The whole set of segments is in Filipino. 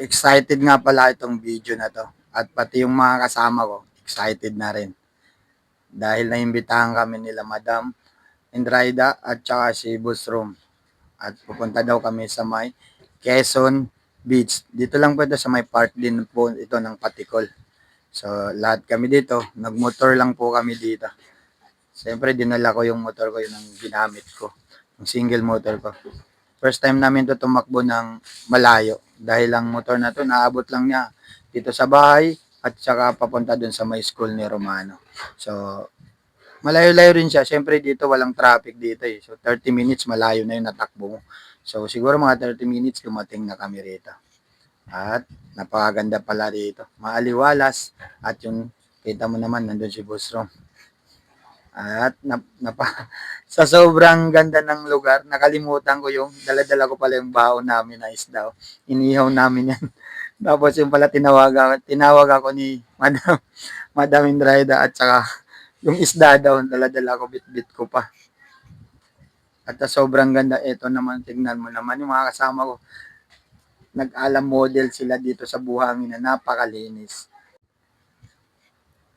Excited nga pala itong video na 'to at pati yung mga kasama ko excited na rin dahil naimbitahan kami nila Madam Endraida at saka si Boss Rom at pupunta daw kami sa may Quezon Beach. Dito lang po ito sa may part din po ito ng Patikol. So lahat kami dito, nagmotor lang po kami dito. Siyempre dinala ko yung motor ko, yun ang ginamit ko, yung single motor ko. First time namin to tumakbo ng malayo dahil ang motor na to naabot lang niya dito sa bahay at saka papunta dun sa may school ni Romano. So, malayo-layo rin siya. Siyempre dito walang traffic dito eh. So, 30 minutes malayo na yung natakbo mo. So, siguro mga 30 minutes dumating na kami rito. At napakaganda pala dito. Maaliwalas at yung kita mo naman nandun si Boss Rom. At sa sobrang ganda ng lugar, nakalimutan ko yung dala-dala ko pala yung baon namin na isda. Inihaw namin yan. Tapos yung pala tinawag ako ni Madam Indraida at saka yung isda daw, dala-dala ko, bit-bit ko pa. At sa sobrang ganda, ito naman, tignan mo naman yung mga kasama ko. Nag-alam model sila dito sa buhangin na napakalinis.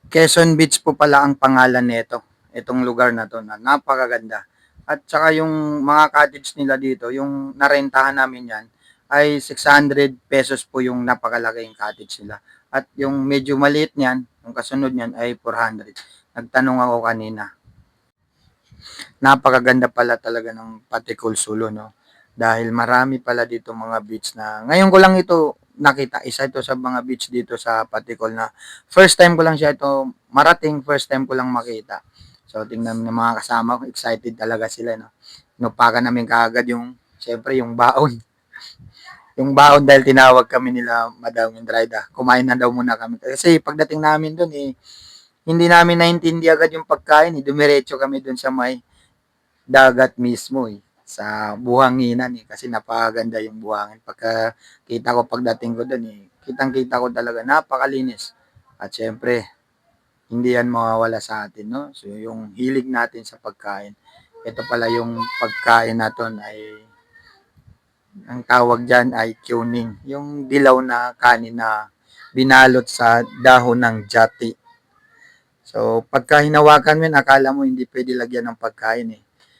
Quezon Beach po pala ang pangalan nito. Itong lugar na to na napakaganda. At saka yung mga cottage nila dito, yung narentahan namin yan, ay 600 pesos po yung napakalaking cottage nila. At yung medyo maliit niyan, yung kasunod niyan ay 400. Nagtanong ako kanina. Napakaganda pala talaga ng Patikol Sulo, no? Dahil marami pala dito mga beach na, ngayon ko lang ito nakita, isa ito sa mga beach dito sa Patikol na first time ko lang siya ito marating, first time ko lang makita. So, tingnan ng mga kasama ko, excited talaga sila, no? Inupakan namin kaagad yung, syempre, yung baon. Yung baon dahil tinawag kami nila Madam Indraida. Kumain na daw muna kami. Kasi pagdating namin doon, hindi namin naintindi agad yung pagkain. Dumiretso kami doon sa may dagat mismo, sa buhanginan, kasi napakaganda yung buhangin. Pagka kita ko pagdating ko doon, kitang-kita ko talaga napakalinis. At syempre, hindi yan mawawala sa atin, no? So, yung hilig natin sa pagkain. Ito pala yung pagkain natin ay, ang tawag dyan ay tuning. Yung dilaw na kanin na binalot sa dahon ng jati. So, pagka hinawakan mo yun, akala mo hindi pwede lagyan ng pagkain.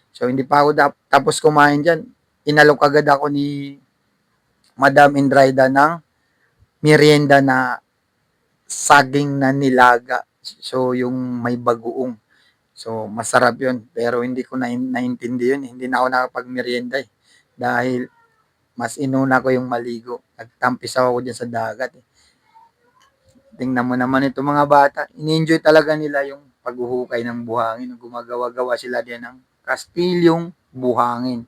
So, hindi pa ako tapos kumain dyan. Inalok agad ako ni Madam Indraida ng merienda na saging na nilaga. So, yung may bagoong. So, masarap yun. Pero hindi ko naintindi yun. Hindi na ako nakapag-merienda dahil mas inuna ko yung maligo. Nagtampis ako dyan sa dagat. Tingnan mo naman itong mga bata. Ini-enjoy talaga nila yung paghuhukay ng buhangin. Gumagawa-gawa sila din ng kastilyong buhangin.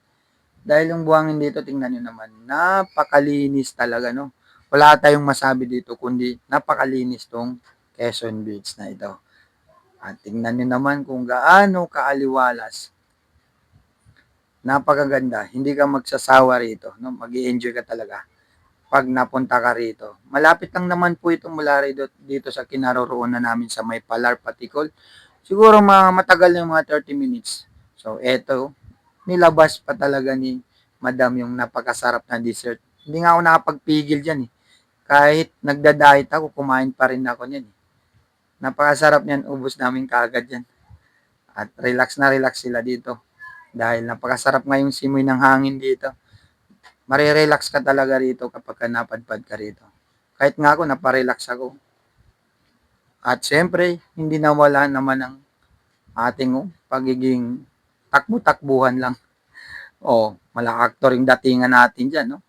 Dahil yung buhangin dito, tingnan nyo naman, napakalinis talaga, no? Wala tayong masabi dito, kundi napakalinis tong Quezon Beach na ito. At tingnan nyo naman kung gaano kaaliwalas. Napakaganda. Hindi ka magsasawa rito, no? Mag-i-enjoy ka talaga pag napunta ka rito. Malapit lang naman po ito mula dito sa kinaroroonan namin sa may Palar, Patikol. Siguro matagal na yung mga 30 minutes. So, eto, nilabas pa talaga ni Madam yung napakasarap na dessert. Hindi nga ako nakapagpigil dyan. Kahit nagda-diet ako, kumain pa rin ako niyan. Napakasarap niyan, ubos namin kaagad yan. At relax na relax sila dito. Dahil napakasarap nga yung simoy ng hangin dito. Marirelax ka talaga rito kapag napadpad ka rito. Kahit nga ako, naparelax ako. At syempre, hindi nawala naman ang ating pagiging takbo-takbuhan lang. Malakaktor yung datingan natin dyan, no?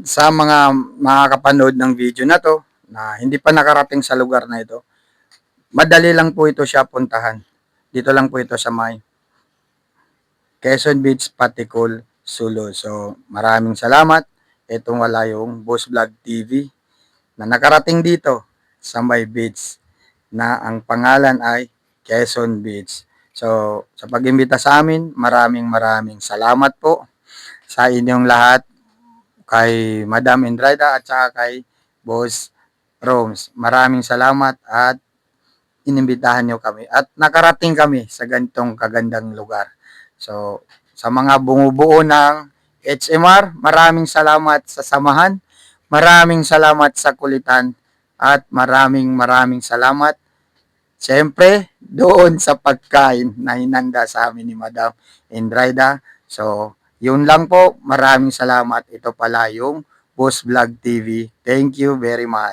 Sa mga makakapanood ng video na to, na hindi pa nakarating sa lugar na ito, madali lang po ito siya puntahan. Dito lang po ito sa may Quezon Beach, Patikol, Sulo. So, maraming salamat. Itong wala yung Boss Vlog TV na nakarating dito sa may beach na ang pangalan ay Quezon Beach. So, sa pag-imbita sa amin, maraming salamat po sa inyong lahat, kay Madam Indraida at saka kay Boss Roms. Maraming salamat at inimbitahan nyo kami at nakarating kami sa ganitong kagandang lugar. So, sa mga bumubuo ng HMR, maraming salamat sa samahan, maraming salamat sa kulitan, at maraming salamat siyempre doon sa pagkain na hinanda sa amin ni Madam Indraida. So, yun lang po. Maraming salamat. Ito pala yung Boss Vlog TV. Thank you very much.